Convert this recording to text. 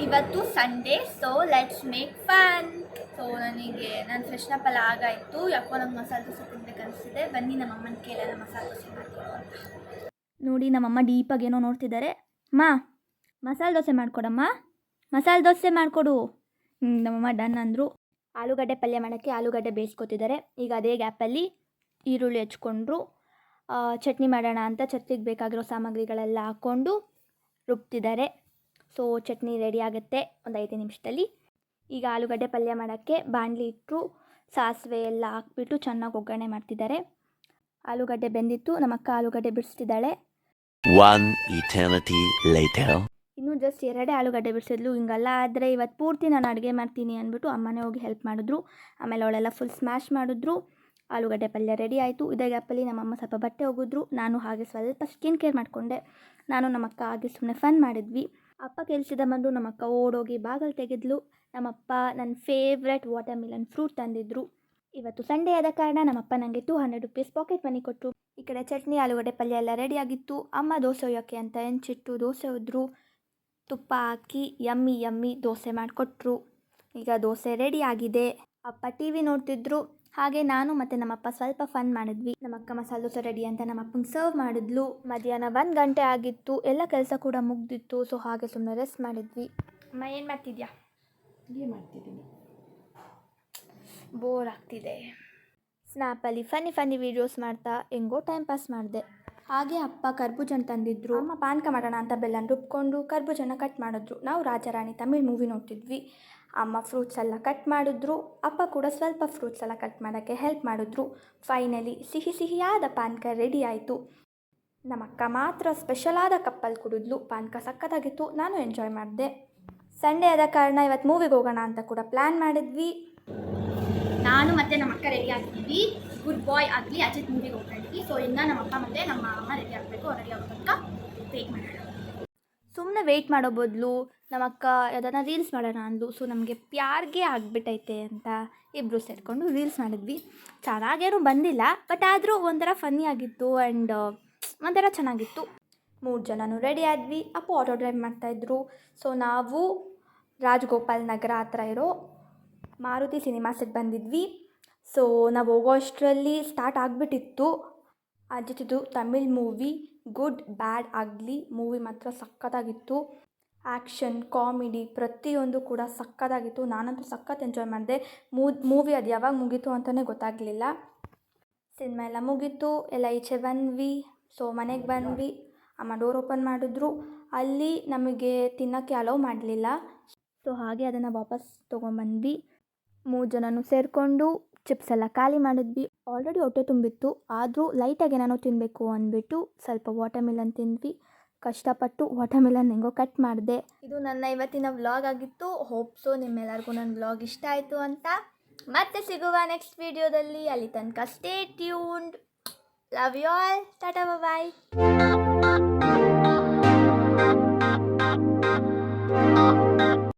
ಇವತ್ತು Sunday, so let's make fun. So ನನಗೆ ನಾನು ಫ್ರೆಶ್ನಪ್ ಎಲ್ಲ ಆಗಾಯಿತು. ಯಾಕೋ ನಂಗೆ ಮಸಾಲೆ ದೋಸೆ ತಿನ್ಬೇಕು ಅನಿಸ್ತಿದೆ. ಬನ್ನಿ ನಮ್ಮಮ್ಮನ ಕೇಳೋಣ ಮಸಾಲೆ ದೋಸೆ ಮಾಡ್ಕೊಡು ಅಂತ. ನೋಡಿ ನಮ್ಮಮ್ಮ ಡೀಪಾಗಿ ಏನೋ ನೋಡ್ತಿದ್ದಾರೆ. ಮಸಾಲೆ ದೋಸೆ ಮಾಡಿಕೊಡಮ್ಮ, ಮಸಾಲೆ ದೋಸೆ ಮಾಡಿಕೊಡು. ನಮ್ಮಮ್ಮ ಡನ್ ಅಂದರು. ಆಲೂಗಡ್ಡೆ ಪಲ್ಯ ಮಾಡೋಕ್ಕೆ ಆಲೂಗಡ್ಡೆ ಬೇಯಿಸ್ಕೊತಿದ್ದಾರೆ. ಈಗ ಅದೇ ಗ್ಯಾಪಲ್ಲಿ ಈರುಳ್ಳಿ ಹೆಚ್ಕೊಂಡ್ರು. ಚಟ್ನಿ ಮಾಡೋಣ ಅಂತ ಚಟ್ನಿಗೆ ಬೇಕಾಗಿರೋ ಸಾಮಗ್ರಿಗಳೆಲ್ಲ ಹಾಕ್ಕೊಂಡು ರುಬ್ತಿದ್ದಾರೆ. ಸೊ ಚಟ್ನಿ ರೆಡಿ ಆಗುತ್ತೆ ಒಂದು 5 ನಿಮಿಷದಲ್ಲಿ. ಈಗ ಆಲೂಗಡ್ಡೆ ಪಲ್ಯ ಮಾಡೋಕ್ಕೆ ಬಾಣಲಿ ಇಟ್ಟರು. ಸಾಸಿವೆ ಎಲ್ಲ ಹಾಕ್ಬಿಟ್ಟು ಚೆನ್ನಾಗಿ ಒಗ್ಗರಣೆ ಮಾಡ್ತಿದ್ದಾರೆ. ಆಲೂಗಡ್ಡೆ ಬೆಂದಿತ್ತು. ನಮ್ಮಕ್ಕ ಆಲೂಗಡ್ಡೆ ಬಿಡಿಸ್ತಿದ್ದಾಳೆ. ಇನ್ನೂ ಜಸ್ಟ್ 2 ಆಲೂಗಡ್ಡೆ ಬಿಡಿಸಿದ್ಲು. ಹಿಂಗಲ್ಲ ಆದರೆ ಇವತ್ತು ಪೂರ್ತಿ ನಾನು ಅಡುಗೆ ಮಾಡ್ತೀನಿ ಅಂದ್ಬಿಟ್ಟು ಅಮ್ಮನೇ ಹೋಗಿ ಹೆಲ್ಪ್ ಮಾಡಿದ್ರು. ಆಮೇಲೆ ಅವಳೆಲ್ಲ ಫುಲ್ ಸ್ಮ್ಯಾಶ್ ಮಾಡಿದ್ರು. ಆಲೂಗಡ್ಡೆ ಪಲ್ಯ ರೆಡಿ ಆಯಿತು. ಇದೇ ಗ್ಯಾಪಲ್ಲಿ ನಮ್ಮಮ್ಮ ಸ್ವಲ್ಪ ಬಟ್ಟೆ ಹೋಗಿದ್ರು. ನಾನು ಹಾಗೆ ಸ್ವಲ್ಪ ಸ್ಕಿನ್ ಕೇರ್ ಮಾಡಿಕೊಂಡೆ. ನಾನು ನಮ್ಮಕ್ಕ ಹಾಗೆ ಸುಮ್ಮನೆ ಫನ್ ಮಾಡಿದ್ವಿ. ಅಪ್ಪ ಕೆಲಸದ ಬಂದು ನಮ್ಮಕ್ಕ ಓಡೋಗಿ ಬಾಗಿಲು ತೆಗೆದ್ಲು. ನಮ್ಮಪ್ಪ ನನ್ನ ಫೇವ್ರೆಟ್ ವಾಟರ್ ಮಿಲನ್ ಫ್ರೂಟ್ ತಂದಿದ್ರು. ಇವತ್ತು ಸಂಡೇ ಆದ ಕಾರಣ ನಮ್ಮಪ್ಪ ನನಗೆ 200 ರೂಪೀಸ್ ಪಾಕೆಟ್ ಮನಿ ಕೊಟ್ಟರು. ಈ ಕಡೆ ಚಟ್ನಿ ಆಲೂಗಡ್ಡೆ ಪಲ್ಯ ಎಲ್ಲ ರೆಡಿಯಾಗಿತ್ತು. ಅಮ್ಮ ದೋಸೆ ಒಯ್ಯೋಕ್ಕೆ ಅಂತ ಹೆಂಚಿಟ್ಟು ದೋಸೆ ಒದ್ರು. ತುಪ್ಪ ಹಾಕಿ ಯಮ್ಮಿ ದೋಸೆ ಮಾಡಿಕೊಟ್ರು. ಈಗ ದೋಸೆ ರೆಡಿ ಆಗಿದೆ. ಅಪ್ಪ TV ನೋಡ್ತಿದ್ರು. ಹಾಗೆ ನಾನು ಮತ್ತು ನಮ್ಮಪ್ಪ ಸ್ವಲ್ಪ ಫನ್ ಮಾಡಿದ್ವಿ. ನಮ್ಮಕ್ಕ ಮಸಾಲೆ ದೋಸೆ ರೆಡಿ ಅಂತ ನಮ್ಮಪ್ಪಂಗೆ ಸರ್ವ್ ಮಾಡಿದ್ಲು. ಮಧ್ಯಾಹ್ನ 1 ಗಂಟೆ ಆಗಿತ್ತು. ಎಲ್ಲ ಕೆಲಸ ಕೂಡ ಮುಗ್ದಿತ್ತು. ಸೊ ಹಾಗೆ ಸುಮ್ಮನೆ ರೆಸ್ಟ್ ಮಾಡಿದ್ವಿ. ಅಮ್ಮ ಏನು ಮಾಡ್ತಿದ್ಯಾ? ಏನು ಮಾಡ್ತಿದ್ದೀನಿ? ಬೋರ್ ಆಗ್ತಿದೆ. ಸ್ನ್ಯಾಪಲ್ಲಿ ಫನ್ನಿ ವೀಡಿಯೋಸ್ ಮಾಡ್ತಾ ಹೆಂಗೋ ಟೈಮ್ ಪಾಸ್ ಮಾಡಿದೆ. ಹಾಗೆ ಅಪ್ಪ ಕರ್ಬೂಜನ್ ತಂದಿದ್ರು. ಅಮ್ಮ ಪಾನಕ ಮಾಡೋಣ ಅಂತ ಬೆಲ್ಲನ ರುಬ್ಕೊಂಡು ಕರ್ಬೂಜನ ಕಟ್ ಮಾಡಿದ್ರು. ನಾವು ರಾಜಾರಾಣಿ ತಮಿಳ್ ಮೂವಿ ನೋಡ್ತಿದ್ವಿ. ಅಮ್ಮ ಫ್ರೂಟ್ಸ್ ಎಲ್ಲ ಕಟ್ ಮಾಡಿದ್ರು. ಅಪ್ಪ ಕೂಡ ಸ್ವಲ್ಪ ಫ್ರೂಟ್ಸ್ ಎಲ್ಲ ಕಟ್ ಮಾಡೋಕ್ಕೆ ಹೆಲ್ಪ್ ಮಾಡಿದ್ರು. ಫೈನಲಿ ಸಿಹಿಯಾದ ಪಾನಕ ರೆಡಿ ಆಯಿತು. ನಮ್ಮಕ್ಕ ಮಾತ್ರ ಸ್ಪೆಷಲಾದ ಕಪ್ಪಲ್ಲಿ ಕುಡಿದ್ಲು. ಪಾನಕ ಸಕ್ಕತ್ತಾಗಿತ್ತು. ನಾನು ಎಂಜಾಯ್ ಮಾಡಿದೆ. ಸಂಡೇ ಆದ ಕಾರಣ ಇವತ್ತು ಮೂವಿಗೆ ಹೋಗೋಣ ಅಂತ ಕೂಡ ಪ್ಲ್ಯಾನ್ ಮಾಡಿದ್ವಿ. ನಾನು ಮತ್ತು ನಮ್ಮಕ್ಕ ರೆಡಿ ಆಗಿದ್ದೀವಿ. ಗುಡ್ ಬಾಯ್ ಆಗಲಿ ಅಜಿತ್ ಮೂವಿಗೆ ಹೋಗ್ತಾ ಇದ್ವಿ. ಸೊ ಇನ್ನು ನಮ್ಮಪ್ಪ ಮತ್ತು ನಮ್ಮ ಅಮ್ಮ ರೆಡಿ ಆಗಬೇಕು. ರೆಡಿ ಆಗೋ ತನಕ ವೆಯ್ಟ್ ಮಾಡೋಣ. ಸುಮ್ಮನೆ ವೆಯ್ಟ್ ಮಾಡೋ ಬದಲು ನಮ್ಮಕ್ಕ ಅದನ್ನು ರೀಲ್ಸ್ ಮಾಡೋಣ ಅಂದು. ಸೊ ನಮಗೆ ಪ್ಯಾರ್ಗೆ ಆಗಿಬಿಟ್ಟೈತೆ ಅಂತ ಇಬ್ಬರು ಸೇರಿಕೊಂಡು ರೀಲ್ಸ್ ಮಾಡಿದ್ವಿ. ಚೆನ್ನಾಗೇನು ಬಂದಿಲ್ಲ, ಬಟ್ ಆದರೂ ಒಂಥರ ಫನ್ನಿ ಆಗಿತ್ತು ಆ್ಯಂಡ್ ಒಂಥರ ಚೆನ್ನಾಗಿತ್ತು. 3 ಜನನೂ ರೆಡಿ ಆದ್ವಿ. ಅಪ್ಪ ಆಟೋ ಡ್ರೈವ್ ಮಾಡ್ತಾಯಿದ್ರು. ಸೊ ನಾವು ರಾಜಗೋಪಾಲ್ ನಗರ ಹತ್ರ ಇರೋ ಮಾರುತಿ ಸಿನಿಮಾಸಿಗೆ ಬಂದಿದ್ವಿ. ಸೊ ನಾವು ಹೋಗೋ ಅಷ್ಟರಲ್ಲಿ ಸ್ಟಾರ್ಟ್ ಆಗಿಬಿಟ್ಟಿತ್ತು. ಅಜಿತ್ದು ತಮಿಳ್ ಮೂವಿ ಗುಡ್ ಬ್ಯಾಡ್ ಅಗ್ಲಿ ಮೂವಿ ಮಾತ್ರ ಸಕ್ಕತ್ತಾಗಿತ್ತು. ಆ್ಯಕ್ಷನ್, ಕಾಮಿಡಿ ಪ್ರತಿಯೊಂದು ಕೂಡ ಸಕ್ಕತ್ತಾಗಿತ್ತು. ನಾನಂತೂ ಸಖತ್ ಎಂಜಾಯ್ ಮಾಡಿದೆ. ಮೂವಿ ಅದು ಯಾವಾಗ ಮುಗೀತು ಅಂತಲೇ ಗೊತ್ತಾಗಲಿಲ್ಲ. ಸಿನಿಮಾ ಎಲ್ಲ ಮುಗೀತು. ಎಲ್ಲ ಈಚೆ ಬಂದ್ವಿ. ಸೊ ಮನೆಗೆ ಬಂದ್ವಿ. ಅಮ್ಮ ಡೋರ್ ಓಪನ್ ಮಾಡಿದ್ರು. ಅಲ್ಲಿ ನಮಗೆ ತಿನ್ನೋಕ್ಕೆ ಅಲೋ ಮಾಡಲಿಲ್ಲ. ಸೊ ಹಾಗೆ ಅದನ್ನು ವಾಪಸ್ ತೊಗೊಂಬಂದ್ವಿ. 3 ಜನನೂ ಸೇರಿಕೊಂಡು ಚಿಪ್ಸ್ ಎಲ್ಲ ಖಾಲಿ ಮಾಡಿದ್ವಿ. ಆಲ್ರೆಡಿ ಹೊಟ್ಟೆ ತುಂಬಿತ್ತು. ಆದರೂ ಲೈಟಾಗಿ ಏನಾನೋ ತಿನ್ನಬೇಕು ಅಂದ್ಬಿಟ್ಟು ಸ್ವಲ್ಪ ವಾಟರ್ ಮಿಲನ್ ತಿಂದ್ವಿ. ಕಷ್ಟಪಟ್ಟು ವಾಟರ್ ಮಿಲನ್ ಹೆಂಗೋ ಕಟ್ ಮಾಡಿದೆ. ಇದು ನನ್ನ ಇವತ್ತಿನ ವ್ಲಾಗ್ ಆಗಿತ್ತು. ಹೋಪ್ ಸೊ ನಿಮ್ಮೆಲ್ಲರಿಗೂ ನನ್ನ ವ್ಲಾಗ್ ಇಷ್ಟ ಆಯಿತು ಅಂತ. ಮತ್ತೆ ಸಿಗುವ ನೆಕ್ಸ್ಟ್ ವೀಡಿಯೋದಲ್ಲಿ. ಅಲ್ಲಿ ತನಕ stay tuned. Love you all. Tata bye.